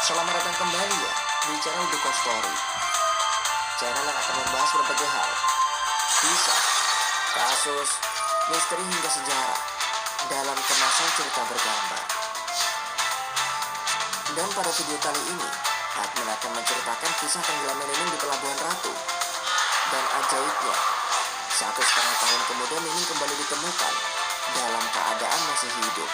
Selamat datang kembali ya di channel Duko Story. Channel yang akan membahas berbagai hal, kisah, kasus, misteri hingga sejarah dalam kemasan cerita bergambar. Dan pada video kali ini, admin akan menceritakan kisah tenggelamnya Nining di Pelabuhan Ratu. Dan ajaibnya, 1,5 tahun kemudian Nining kembali ditemukan dalam keadaan masih hidup.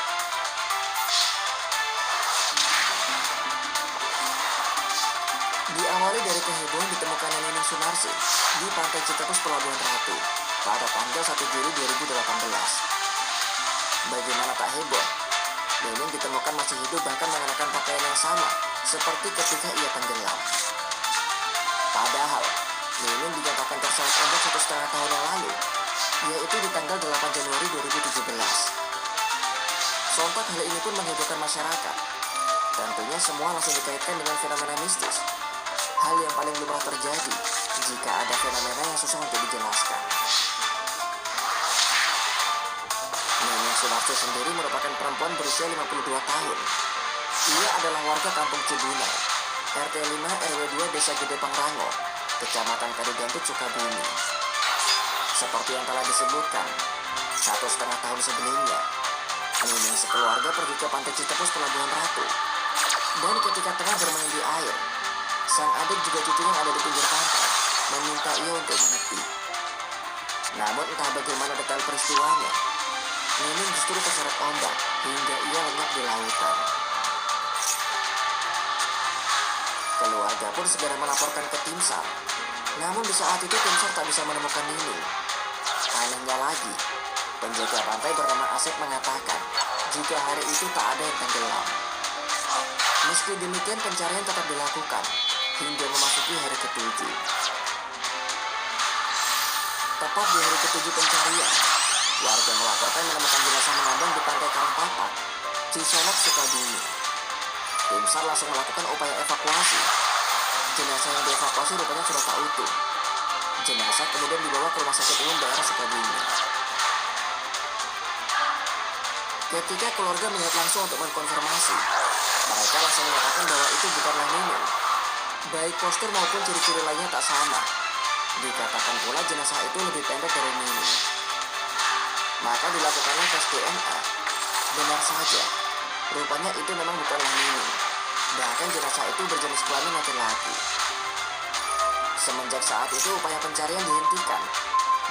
Diawali dari kehebohan ditemukannya Nining Sunarsi di Pantai Citepus Pelabuhan Ratu pada tanggal 1 Juli 2018. Bagaimana tak heboh, Nining ditemukan masih hidup bahkan mengenakan pakaian yang sama seperti ketika ia tenggelam. Padahal, Nining dinyatakan terseret ombak 1,5 tahun yang lalu, yaitu di tanggal 8 Januari 2017. Sontak hal ini pun menghebohkan masyarakat. Tentunya semua langsung dikaitkan dengan fenomena mistis. Hal yang paling lumrah terjadi jika ada fenomena yang susah untuk dijelaskan. Nining Sunarsi sendiri merupakan perempuan berusia 52 tahun. Ia adalah warga kampung Cibunai, RT 5 RW 2 Desa Gede Pangrango, Kecamatan Kadugantut, Sukabumi. Seperti yang telah disebutkan, 1,5 tahun sebelumnya, Nining sekeluarga pergi ke Pantai Citepus Pelabuhan Ratu. Dan ketika tengah bermain di air, sang adik juga cucunya yang ada di pinggir pantai meminta ia untuk menepi. Namun entah bagaimana detail peristiwanya, Nining justru terseret ombak hingga ia lenyap di lautan. Keluarga pun segera melaporkan ke tim SAR. Namun di saat itu tim SAR tak bisa menemukan Nining. Anehnya lagi, penjaga pantai bernama Asep mengatakan jika hari itu tak ada yang tenggelam. Meski demikian pencarian tetap dilakukan hingga memasuki hari ke-7. Tepat di hari ke-7 pencarian, warga melaporkan menemukan jenazah mengambang di Pantai Karangpapat, Cisolok, Sukabumi. Tim SAR langsung melakukan upaya evakuasi. Jenazah yang dievakuasi rupanya sudah tak utuh. Jenazah kemudian dibawa ke Rumah Sakit Umum Daerah Sukabumi. Ketika keluarga melihat langsung untuk mengkonfirmasi, mereka langsung menyatakan bahwa itu bukanlah Nining. Baik postur maupun ciri-ciri lainnya tak sama. Dikatakan pula jenazah itu lebih pendek dari Nining. Maka dilakukanlah tes DNA. Benar saja, rupanya itu memang bukanlah Nining. Bahkan jenazah itu berjenis kelamin laki-laki. Semenjak saat itu upaya pencarian dihentikan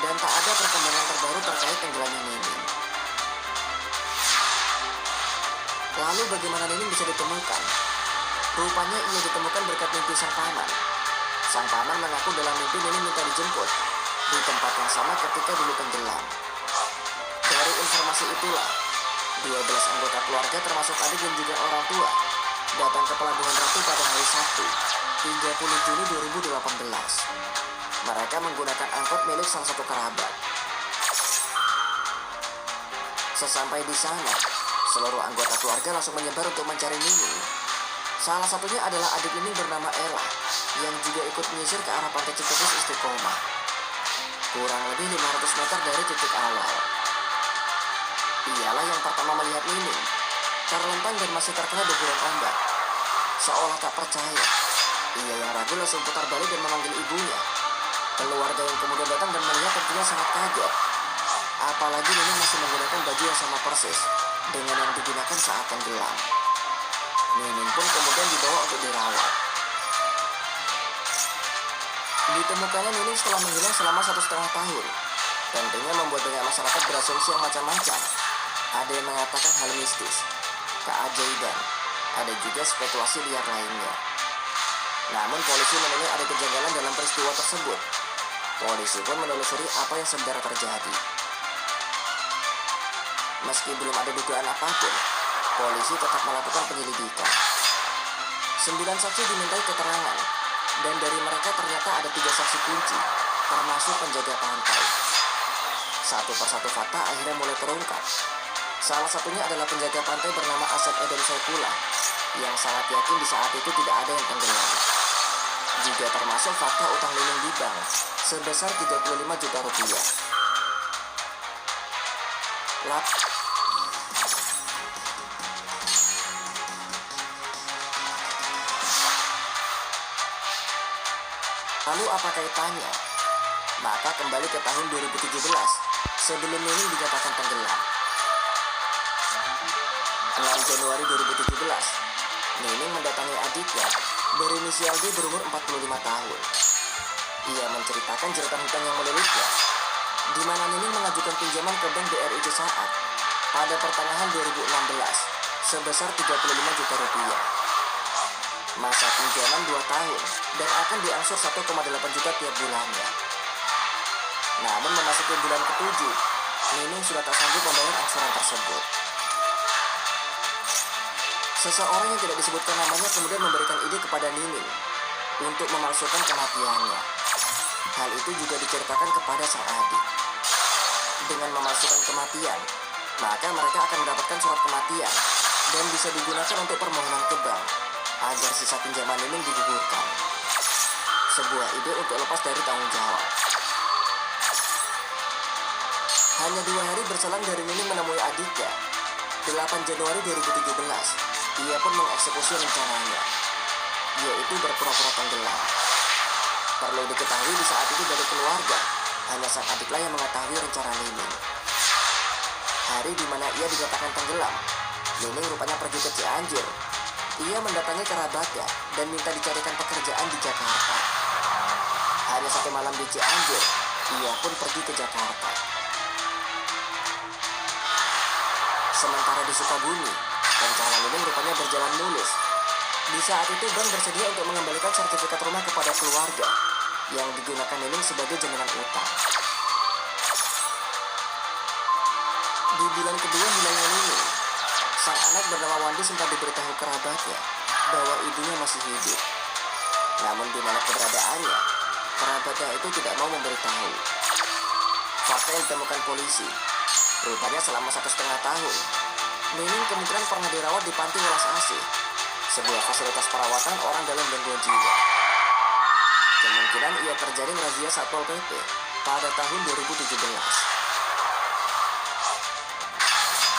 dan tak ada perkembangan terbaru terkait tenggelamnya Nining. Lalu bagaimana Nining bisa ditemukan? Rupanya ia ditemukan berkat mimpi sang paman. Sang paman mengaku dalam mimpi Nining minta dijemput di tempat yang sama ketika dulu tenggelam. Dari informasi itulah, 12 anggota keluarga termasuk adik dan juga orang tua datang ke Pelabuhan Ratu pada hari Sabtu, 30 Juni 2018. Mereka menggunakan angkot milik salah satu kerabat. Sesampai di sana, Seluruh anggota keluarga langsung menyebar untuk mencari Nining. Salah satunya adalah adik Nining bernama Ella, yang juga ikut menyisir ke arah pantai Citepus Istiqomah. Kurang lebih 500 meter dari titik awal. Ialah yang pertama melihat Nining, terlentang dan masih terkena deburan ombak. Seolah tak percaya, ia yang ragu langsung putar balik dan memanggil ibunya. Keluarga yang kemudian datang dan melihat tentunya sangat kaget. Apalagi Nining masih menggunakan baju yang sama persis dengan yang digunakan saat tenggelam. Nining pun kemudian dibawa untuk dirawat. Ditemukannya Nining setelah menghilang selama 1,5 tahun. Tentunya membuat banyak masyarakat berasumsi yang macam-macam. Ada yang mengatakan hal mistis, keajaiban, ada juga spekulasi liar lainnya. Namun polisi menilai ada kejanggalan dalam peristiwa tersebut. Polisi pun menelusuri apa yang sebenarnya terjadi. Meski belum ada dugaan apapun, polisi tetap melakukan penyelidikan. 9 saksi dimintai keterangan, dan dari mereka ternyata ada 3 saksi kunci, termasuk penjaga pantai. Satu persatu fakta akhirnya mulai terungkap. Salah satunya adalah penjaga pantai bernama Asep Eden Saipullah, yang sangat yakin di saat itu tidak ada yang tenggelam. Juga termasuk fakta utang Nining di bank sebesar 35 juta rupiah. Lalu apa kaitannya? Maka kembali ke tahun 2017, sebelum Nining dinyatakan tenggelam. 6 Januari 2017, Nining mendatangi adiknya berinisial D berumur 45 tahun. Ia menceritakan jeratan hutang yang melilitnya, di mana Nining mengajukan pinjaman ke Bank BRI Saat pada pertengahan 2016 sebesar 35 juta rupiah. Masa pinjaman 2 tahun dan akan diangsur 1,8 juta tiap bulannya. Namun memasuki bulan ke-7, Nining sudah tak sanggup membayar angsuran tersebut. Seseorang yang tidak disebutkan namanya kemudian memberikan ide kepada Nining untuk memalsukan kematiannya. Hal itu juga diceritakan kepada sang adik. Dengan memalsukan kematian, maka mereka akan mendapatkan surat kematian dan bisa digunakan untuk permohonan ke bank agar sisa pinjaman Nining digugurkan. Sebuah ide untuk lepas dari tanggung jawab. Hanya 2 hari berselang dari Nining menemui adiknya, 8 Januari 2017, ia pun mengeksekusi rencananya, yaitu berpura-pura tenggelam. Perlu diketahui di saat itu dari keluarga, hanya sang adiklah yang mengetahui rencana Nining. Hari di mana ia dinyatakan tenggelam, Nining rupanya pergi ke Cianjur. Ia mendatangi kerabatnya dan minta dicarikan pekerjaan di Jakarta. Hanya 1 malam di Cianjur, ia pun pergi ke Jakarta. Sementara di Sukabumi, rencana Nining rupanya berjalan mulus. Di saat itu bank bersedia untuk mengembalikan sertifikat rumah kepada keluarga yang digunakan Nining sebagai jaminan utang. Di bulan kedua hilangnya Nining, sang anak bernama Wandi sempat diberitahu kerabatnya bahwa ibunya masih hidup. Namun di mana keberadaannya, kerabatnya itu tidak mau memberitahu. Fakta yang ditemukan polisi, rupanya selama 1,5 tahun, Nining kemungkinan pernah dirawat di Panti Welas Asih, sebuah fasilitas perawatan orang dalam gangguan jiwa. Kemungkinan ia terjaring razia Satpol PP pada tahun 2017.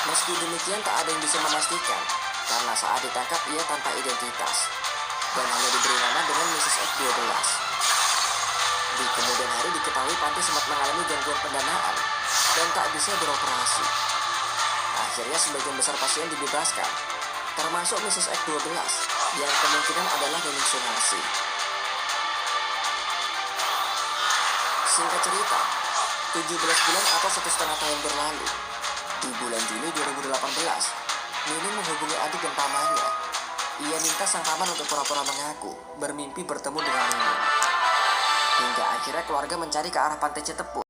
Meski demikian tak ada yang bisa memastikan, karena saat ditangkap ia tanpa identitas dan hanya diberi nama dengan Mrs. F12. Di kemudian hari diketahui Panti sempat mengalami gangguan pendanaan dan tak bisa beroperasi. Akhirnya sebagian besar pasien dibebaskan, termasuk Mrs. X12 yang kemungkinan adalah Nining Sunarsi. Singkat cerita, 17 bulan atau 1,5 tahun berlalu, di bulan Juli 2018, Nining menghubungi adik dan pamannya. Ia minta sang paman untuk pura-pura mengaku bermimpi bertemu dengan Nining. Hingga akhirnya keluarga mencari ke arah pantai Citepus.